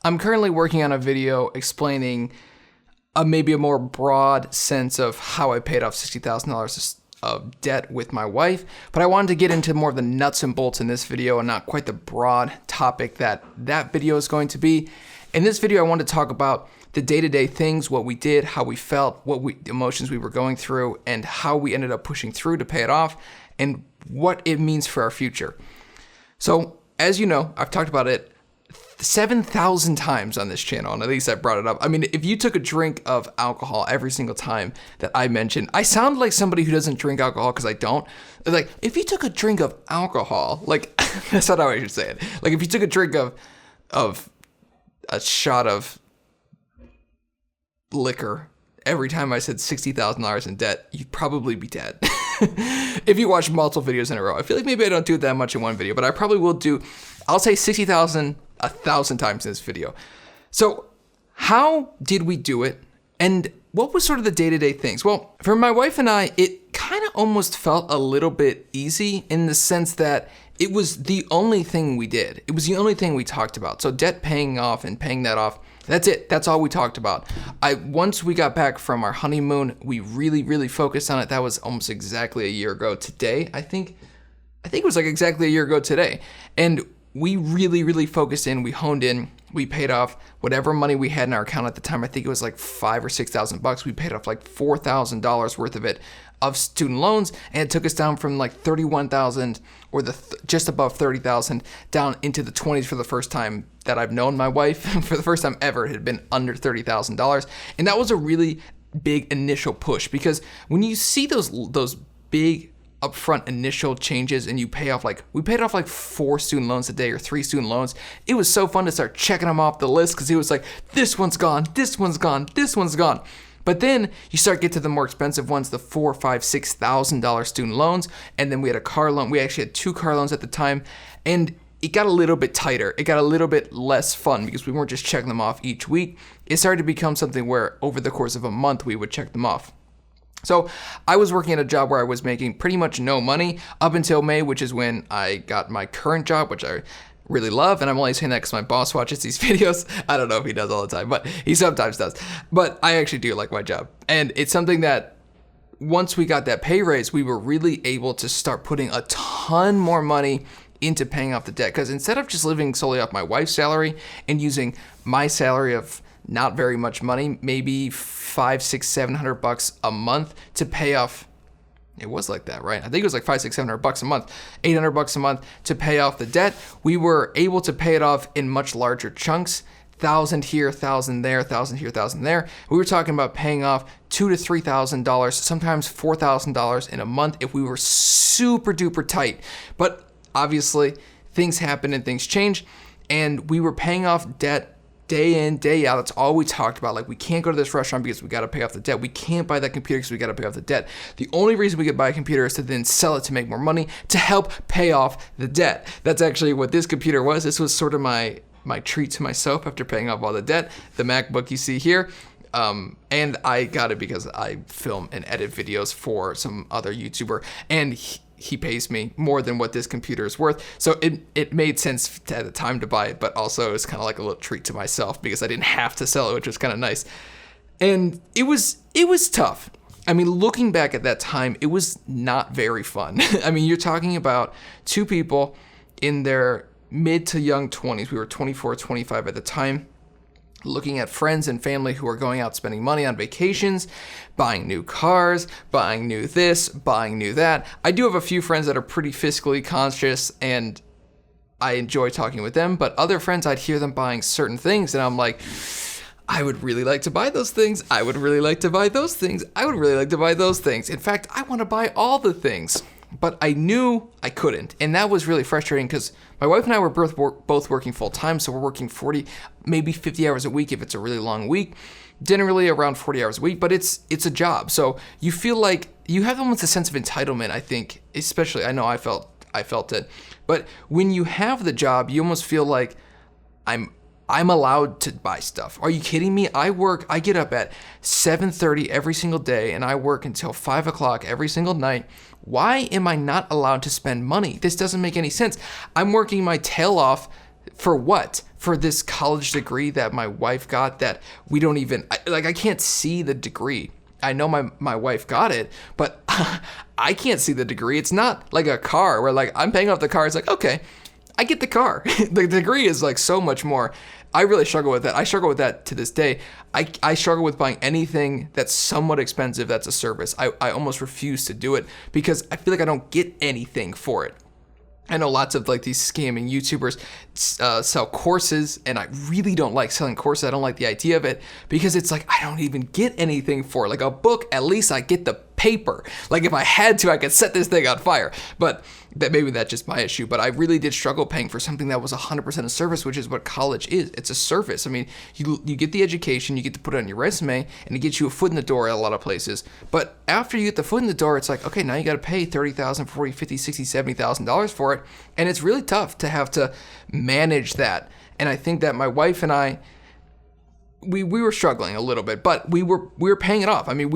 I'm currently working on a video explaining maybe a more broad sense of how I paid off $60,000 of debt with my wife, but I wanted to get into more of the nuts and bolts in this video and not quite the broad topic that video is going to be. In this video, I wanted to talk about the day-to-day things, what we did, how we felt, the emotions we were going through, and how we ended up pushing through to pay it off, and what it means for our future. So, as you know, I've talked about it 7,000 times on this channel, and at least I brought it up. I mean, if you took a drink of alcohol every single time that I mentioned, I sound like somebody who doesn't drink alcohol because I don't. Like, if you took a drink of alcohol, like, that's not how I should say it. Like, if you took a drink of a shot of liquor every time I said $60,000 in debt, you'd probably be dead. If you watch multiple videos in a row. I feel like maybe I don't do it that much in one video, but I probably will do, I'll say 60,000 1,000 times in this video. So how did we do it? And what was sort of the day-to-day things? Well, for my wife and I, it kind of almost felt a little bit easy in the sense that it was the only thing we did. It was the only thing we talked about. So debt paying off and paying that off, that's it. That's all we talked about. Once we got back from our honeymoon, we really focused on it. That was almost exactly a year ago today. I think it was like exactly a year ago today. And we really focused in, we honed in, we paid off whatever money we had in our account at the time. I think it was like $5,000 or $6,000. We paid off like $4,000 worth of it of student loans, and it took us down from like 31,000 or just above 30,000 down into the 20s for the first time that I've known my wife. For the first time ever, it had been under $30,000. And that was a really big initial push, because when you see those big upfront initial changes and you pay off, like we paid off like 4 student loans a day or 3 student loans, it was so fun to start checking them off the list, because it was like, this one's gone, this one's gone, this one's gone. But then you start get to the more expensive ones, the $4,000, $5,000, $6,000 student loans, and then we had a car loan. We actually had 2 car loans at the time, and it got a little bit tighter. It got a little bit less fun because we weren't just checking them off each week. It started to become something where over the course of a month we would check them off. So I was working at a job where I was making pretty much no money up until May, which is when I got my current job, which I really love. And I'm only saying that because my boss watches these videos. I don't know if he does all the time, but he sometimes does. But I actually do like my job. And it's something that once we got that pay raise, we were really able to start putting a ton more money into paying off the debt. Because instead of just living solely off my wife's salary and using my salary of not very much money, maybe $500, $600, $700 a month to pay off. It was like that, right? I think it was like $500, $600, $700 a month, $800 a month to pay off the debt. We were able to pay it off in much larger chunks. 1,000 here, 1,000 there, 1,000 here, 1,000 there. We were talking about paying off $2,000 to $3,000, sometimes $4,000 in a month if we were super duper tight. But obviously, things happen and things change, and we were paying off debt day in, day out. That's all we talked about. Like, we can't go to this restaurant because we got to pay off the debt. We can't buy that computer because we got to pay off the debt. The only reason we could buy a computer is to then sell it to make more money to help pay off the debt. That's actually what this computer was. This was sort of my treat to myself after paying off all the debt. The MacBook you see here. And I got it because I film and edit videos for some other YouTuber, and he pays me more than what this computer is worth. So it made sense at the time to buy it, but also it's kind of like a little treat to myself because I didn't have to sell it, which was kind of nice. And it was tough. I mean, looking back at that time, it was not very fun. I mean, you're talking about 2 people in their mid to young 20s. We were 24, 25 at the time. Looking at friends and family who are going out spending money on vacations, buying new cars, buying new this, buying new that. I do have a few friends that are pretty fiscally conscious, and I enjoy talking with them, but other friends, I'd hear them buying certain things, and I'm like, I would really like to buy those things. I would really like to buy those things. I would really like to buy those things. In fact, I want to buy all the things. But I knew I couldn't, and that was really frustrating because my wife and I were both working full time, so we're working 40, maybe 50 hours a week if it's a really long week, generally around 40 hours a week, but it's a job. So you feel like you have almost a sense of entitlement, I think, especially, I know I felt it, but when you have the job, you almost feel like I'm allowed to buy stuff. Are you kidding me? I get up at 7:30 every single day and I work until 5 o'clock every single night. Why am I not allowed to spend money? This doesn't make any sense. I'm working my tail off for what? for this college degree that my wife got that we don't even, I can't see the degree. I know my wife got it, but I can't see the degree. It's not like a car where like I'm paying off the car. It's like, okay, I get the car. The degree is like so much more. I really struggle with that. I struggle with that to this day. I struggle with buying anything that's somewhat expensive that's a service. I almost refuse to do it because I feel like I don't get anything for it. I know lots of like these scamming YouTubers sell courses, and I really don't like selling courses. I don't like the idea of it because it's like I don't even get anything for it. Like a book, at least I get the paper. Like if I had to, I could set this thing on fire. But maybe that's just my issue. But I really did struggle paying for something that was 100% a service, which is what college is. It's a service. I mean, you get the education, you get to put it on your resume, and it gets you a foot in the door at a lot of places. But after you get the foot in the door, it's like, okay, now you got to pay $30,000, $40,000, $50,000, $60,000, $70,000 for it. And it's really tough to have to manage that. And I think that my wife and I, we were struggling a little bit, but we were paying it off. I mean,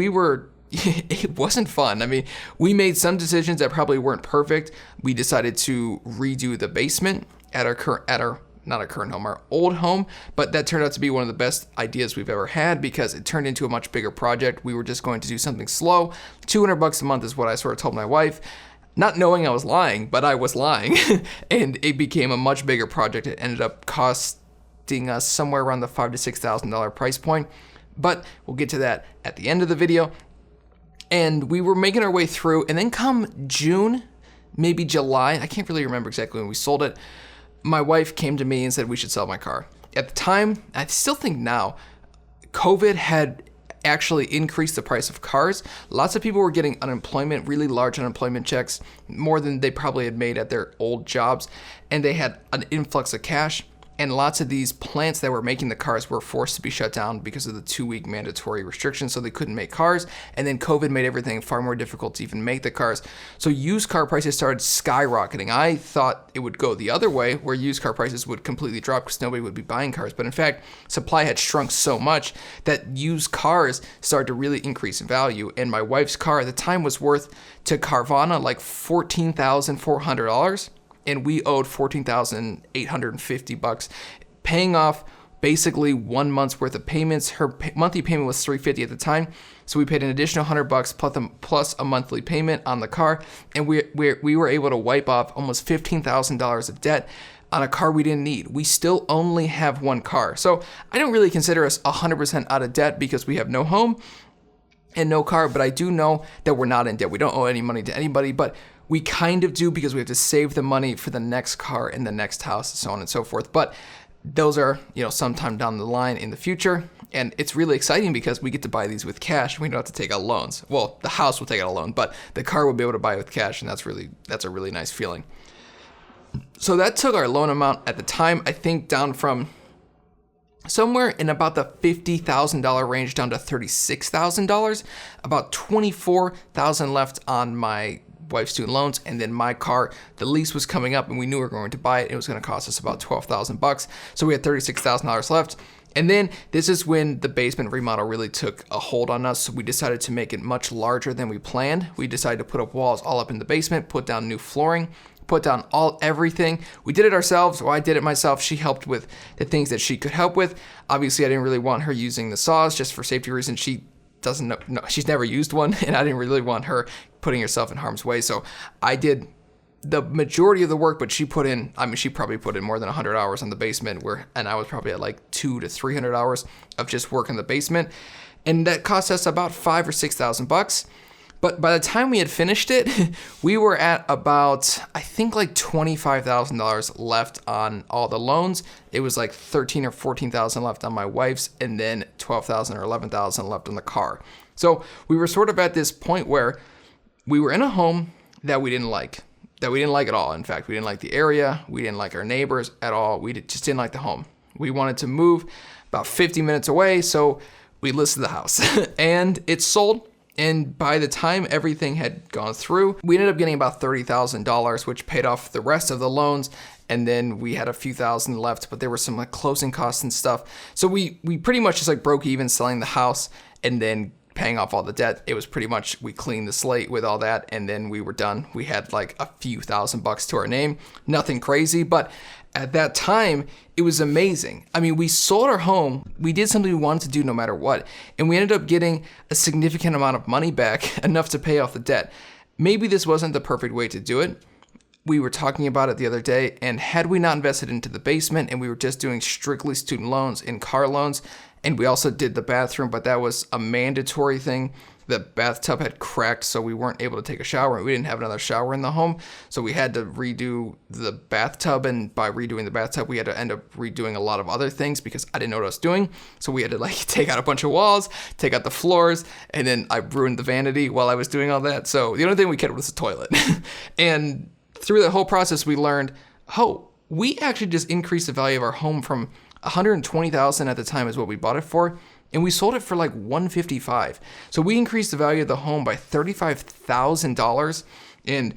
it wasn't fun. I mean, we made some decisions that probably weren't perfect. We decided to redo the basement at not our current home, our old home, but that turned out to be one of the best ideas we've ever had because it turned into a much bigger project. We were just going to do something slow. $200 a month is what I sort of told my wife, not knowing I was lying, but I was lying. And it became a much bigger project. It ended up costing us somewhere around the $5,000 to $6,000 price point, but we'll get to that at the end of the video. And we were making our way through, and then come June, maybe July, I can't really remember exactly when we sold it, my wife came to me and said we should sell my car. At the time, I still think now, COVID had actually increased the price of cars. Lots of people were getting unemployment, really large unemployment checks, more than they probably had made at their old jobs, and they had an influx of cash. And lots of these plants that were making the cars were forced to be shut down because of the 2-week mandatory restrictions, so they couldn't make cars. And then COVID made everything far more difficult to even make the cars. So used car prices started skyrocketing. I thought it would go the other way, where used car prices would completely drop because nobody would be buying cars. But in fact, supply had shrunk so much that used cars started to really increase in value. And my wife's car at the time was worth to Carvana like $14,400. And we owed $14,850, paying off basically 1 month's worth of payments. Her monthly payment was $350 at the time, so we paid an additional $100 plus a monthly payment on the car, and we were able to wipe off almost $15,000 of debt on a car we didn't need. We still only have one car, so I don't really consider us 100% out of debt because we have no home and no car, but I do know that we're not in debt. We don't owe any money to anybody, but we kind of do because we have to save the money for the next car and the next house, so on and so forth. But those are, sometime down the line in the future. And it's really exciting because we get to buy these with cash. We don't have to take out loans. Well, the house will take out a loan, but the car will be able to buy with cash, and that's a really nice feeling. So that took our loan amount at the time, I think, down from somewhere in about the $50,000 range down to $36,000, about $24,000 left on my wife's student loans, and then my car, the lease was coming up and we knew we were going to buy it. It was going to cost us about $12,000, so we had $36,000 left. And then this is when the basement remodel really took a hold on us, so we decided to make it much larger than we planned. We decided to put up walls all up in the basement, put down new flooring, put down everything. We did it ourselves. Well, I did it myself. She helped with the things that she could help with. Obviously, I didn't really want her using the saws just for safety reasons. She doesn't know, she's never used one, and I didn't really want her putting herself in harm's way. So I did the majority of the work, but she probably put in more than 100 hours on the basement, and I was probably at like 200 to 300 hours of just work in the basement. And that cost us about $5,000 or $6,000. But by the time we had finished it, we were at about, I think, like $25,000 left on all the loans. It was like $13,000 or $14,000 left on my wife's, and then $12,000 or $11,000 left on the car. So we were sort of at this point where we were in a home that we didn't like at all. In fact, we didn't like the area. We didn't like our neighbors at all. We just didn't like the home. We wanted to move about 50 minutes away, so we listed the house. And it sold. And by the time everything had gone through, we ended up getting about $30,000, which paid off the rest of the loans. And then we had a few thousand left, but there were some like closing costs and stuff. So we pretty much just like broke even selling the house and then paying off all the debt. It was pretty much, we cleaned the slate with all that, and then we were done. We had like a few $1,000 to our name, nothing crazy, but at that time, it was amazing. I mean, we sold our home, we did something we wanted to do no matter what, and we ended up getting a significant amount of money back, enough to pay off the debt. Maybe this wasn't the perfect way to do it. We were talking about it the other day, and had we not invested into the basement and we were just doing strictly student loans and car loans, and we also did the bathroom, but that was a mandatory thing. The bathtub had cracked, so we weren't able to take a shower, and we didn't have another shower in the home, so we had to redo the bathtub, and by redoing the bathtub, we had to end up redoing a lot of other things because I didn't know what I was doing, so we had to like take out a bunch of walls, take out the floors, and then I ruined the vanity while I was doing all that, so the only thing we kept was the toilet. And through the whole process, we learned, we actually just increased the value of our home from $120,000 at the time is what we bought it for, and we sold it for like $155,000. So we increased the value of the home by $35,000 in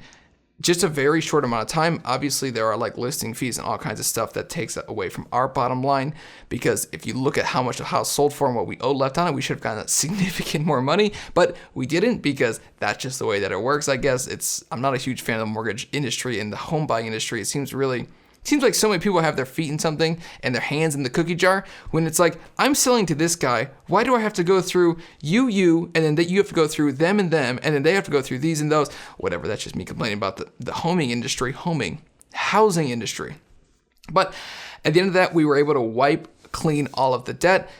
just a very short amount of time. Obviously, there are like listing fees and all kinds of stuff that takes that away from our bottom line, because if you look at how much the house sold for and what we owed left on it, we should have gotten significant more money, but we didn't because that's just the way that it works. I guess I'm not a huge fan of the mortgage industry and the home buying industry. It seems like so many people have their feet in something and their hands in the cookie jar, when it's like, I'm selling to this guy. Why do I have to go through you, and then you have to go through them, and then they have to go through these and those? Whatever, that's just me complaining about the housing industry. But at the end of that, we were able to wipe clean all of the debt.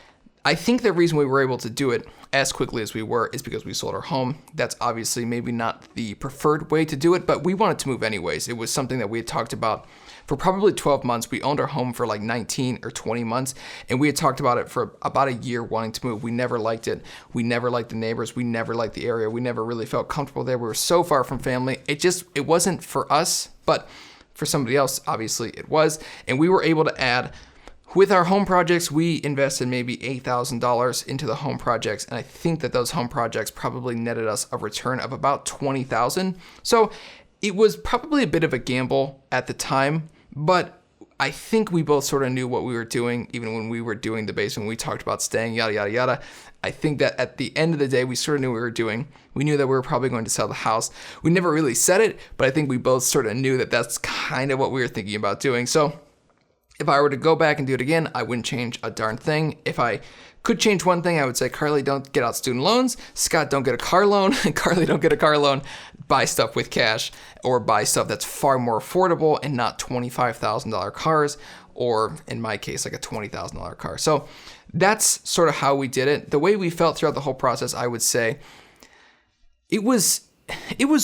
I think the reason we were able to do it as quickly as we were is because we sold our home. That's obviously maybe not the preferred way to do it, but we wanted to move anyways. It was something that we had talked about for probably 12 months. We owned our home for like 19 or 20 months, and we had talked about it for about a year wanting to move. We never liked it. We never liked the neighbors. We never liked the area. We never really felt comfortable there. We were so far from family. It wasn't for us, but for somebody else, obviously it was. And we were able to add, with our home projects, we invested maybe $8,000 into the home projects, and I think that those home projects probably netted us a return of about $20,000. So it was probably a bit of a gamble at the time, but I think we both sort of knew what we were doing, even when we were doing the basement. We talked about staying, yada, yada, yada. I think that at the end of the day, we sort of knew what we were doing. We knew that we were probably going to sell the house. We never really said it, but I think we both sort of knew that that's kind of what we were thinking about doing. So if I were to go back and do it again, I wouldn't change a darn thing. If I could change one thing, I would say, Carly, don't get out student loans. Scott, don't get a car loan. Carly, don't get a car loan. Buy stuff with cash, or buy stuff that's far more affordable and not $25,000 cars, or in my case, like a $20,000 car. So that's sort of how we did it. The way we felt throughout the whole process, I would say, it was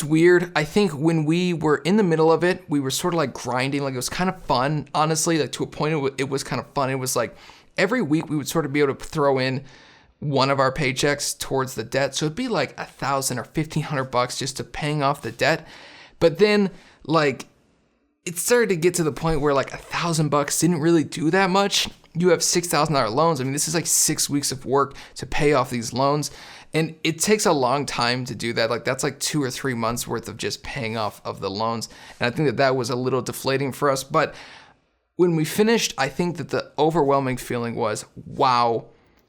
weird. I think when we were in the middle of it, we were sort of like grinding. Like, it was kind of fun, honestly. Like, to a point, it was kind of fun. It was like every week we would sort of be able to throw in one of our paychecks towards the debt. So it'd be like $1,000 or $1,500 just to paying off the debt. But then, like, it started to get to the point where like $1,000 didn't really do that much. You have $6,000 loans. I mean, this is like 6 weeks of work to pay off these loans. And it takes a long time to do that. Like, that's like 2 or 3 months worth of just paying off of the loans. And I think that was a little deflating for us. But when we finished, I think that the overwhelming feeling was, wow,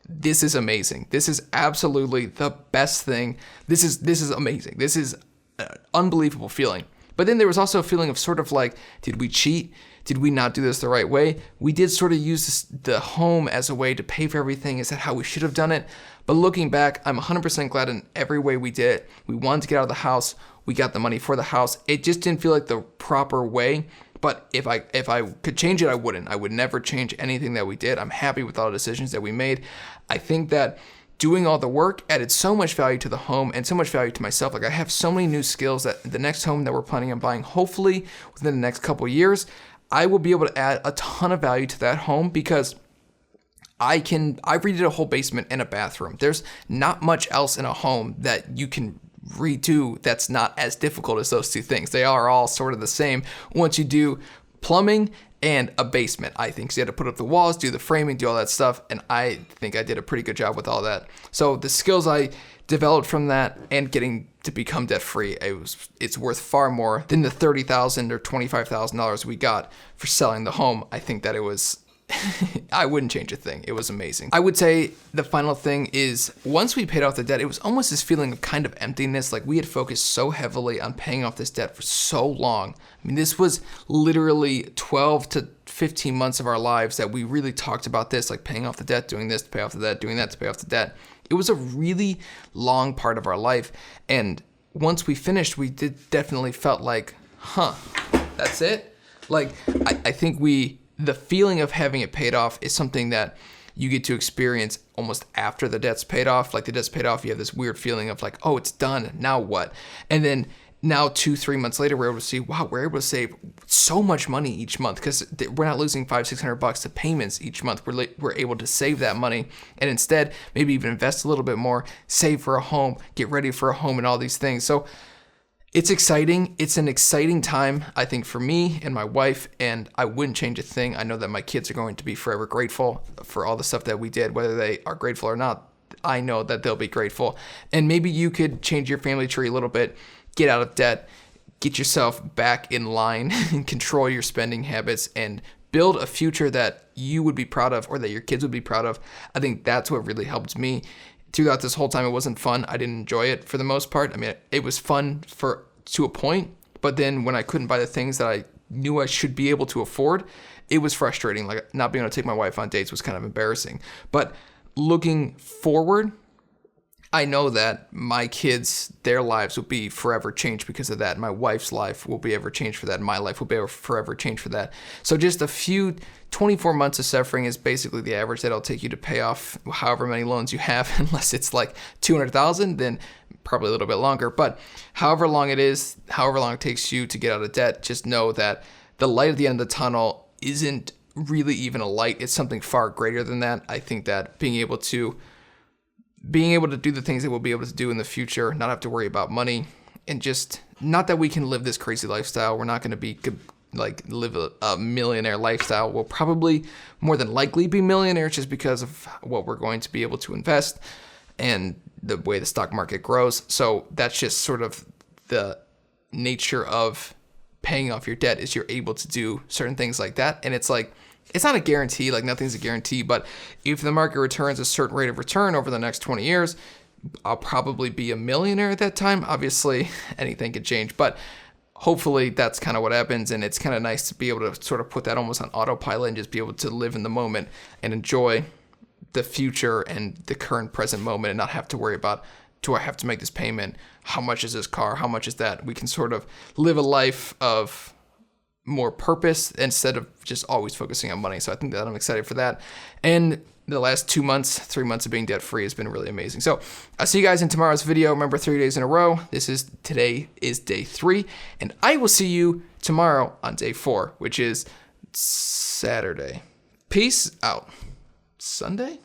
this is amazing. This is absolutely the best thing. This is amazing. This is an unbelievable feeling. But then there was also a feeling of sort of like, did we cheat? Did we not do this the right way? We did sort of use the home as a way to pay for everything. Is that how we should have done it? But looking back, I'm 100% glad in every way we did it. We wanted to get out of the house. We got the money for the house. It just didn't feel like the proper way. But if I could change it, I wouldn't. I would never change anything that we did. I'm happy with all the decisions that we made. I think that doing all the work added so much value to the home and so much value to myself. Like, I have so many new skills that the next home that we're planning on buying, hopefully within the next couple of years, I will be able to add a ton of value to that home, because I redid a whole basement and a bathroom. There's not much else in a home that you can redo that's not as difficult as those two things. They are all sort of the same once you do plumbing and a basement, I think. So you had to put up the walls, do the framing, do all that stuff, and I think I did a pretty good job with all that. So the skills I developed from that and getting to become debt free, it's worth far more than the $30,000 or $25,000 we got for selling the home. I think that it was I wouldn't change a thing. It was amazing. I would say the final thing is once we paid off the debt, it was almost this feeling of kind of emptiness. Like we had focused so heavily on paying off this debt for so long. I mean, this was literally 12 to 15 months of our lives that we really talked about this, like paying off the debt, doing this to pay off the debt, doing that to pay off the debt. It was a really long part of our life. And once we finished, we definitely felt like, that's it. Like, I think the feeling of having it paid off is something that you get to experience almost after the debt's paid off. Like the debt's paid off, you have this weird feeling of like, oh, it's done, now what? And then now 2-3 months later, we're able to see, wow, we're able to save so much money each month because we're not losing $500-600 to payments each month. We're able to save that money and instead maybe even invest a little bit more, save for a home, get ready for a home and all these things. So it's exciting. It's an exciting time, I think, for me and my wife, and I wouldn't change a thing. I know that my kids are going to be forever grateful for all the stuff that we did, whether they are grateful or not. I know that they'll be grateful. And maybe you could change your family tree a little bit, get out of debt, get yourself back in line and control your spending habits and build a future that you would be proud of or that your kids would be proud of. I think that's what really helped me. Throughout this whole time, it wasn't fun. I didn't enjoy it for the most part. I mean, it was fun to a point, but then when I couldn't buy the things that I knew I should be able to afford, it was frustrating. Like not being able to take my wife on dates was kind of embarrassing. But looking forward, I know that my kids, their lives will be forever changed because of that. My wife's life will be ever changed for that. And my life will be forever changed for that. So just a few 24 months of suffering is basically the average that it'll take you to pay off however many loans you have, unless it's like 200,000, then probably a little bit longer. But however long it is, however long it takes you to get out of debt, just know that the light at the end of the tunnel isn't really even a light. It's something far greater than that. I think that being able to do the things that we'll be able to do in the future, not have to worry about money, and just not that we can live this crazy lifestyle. We're not going to be like live a millionaire lifestyle. We'll probably more than likely be millionaires just because of what we're going to be able to invest and the way the stock market grows. So that's just sort of the nature of paying off your debt is you're able to do certain things like that. And it's like, it's not a guarantee, like nothing's a guarantee, but if the market returns a certain rate of return over the next 20 years, I'll probably be a millionaire at that time. Obviously, anything could change, but hopefully that's kind of what happens. And it's kind of nice to be able to sort of put that almost on autopilot and just be able to live in the moment and enjoy the future and the current present moment and not have to worry about, do I have to make this payment? How much is this car? How much is that? We can sort of live a life of more purpose instead of just always focusing on money. So I think that I'm excited for that. And the last 3 months of being debt free has been really amazing. So I'll see you guys in tomorrow's video. Remember, 3 days in a row. Today is day 3, and I will see you tomorrow on day 4, which is Saturday. Peace out. Sunday?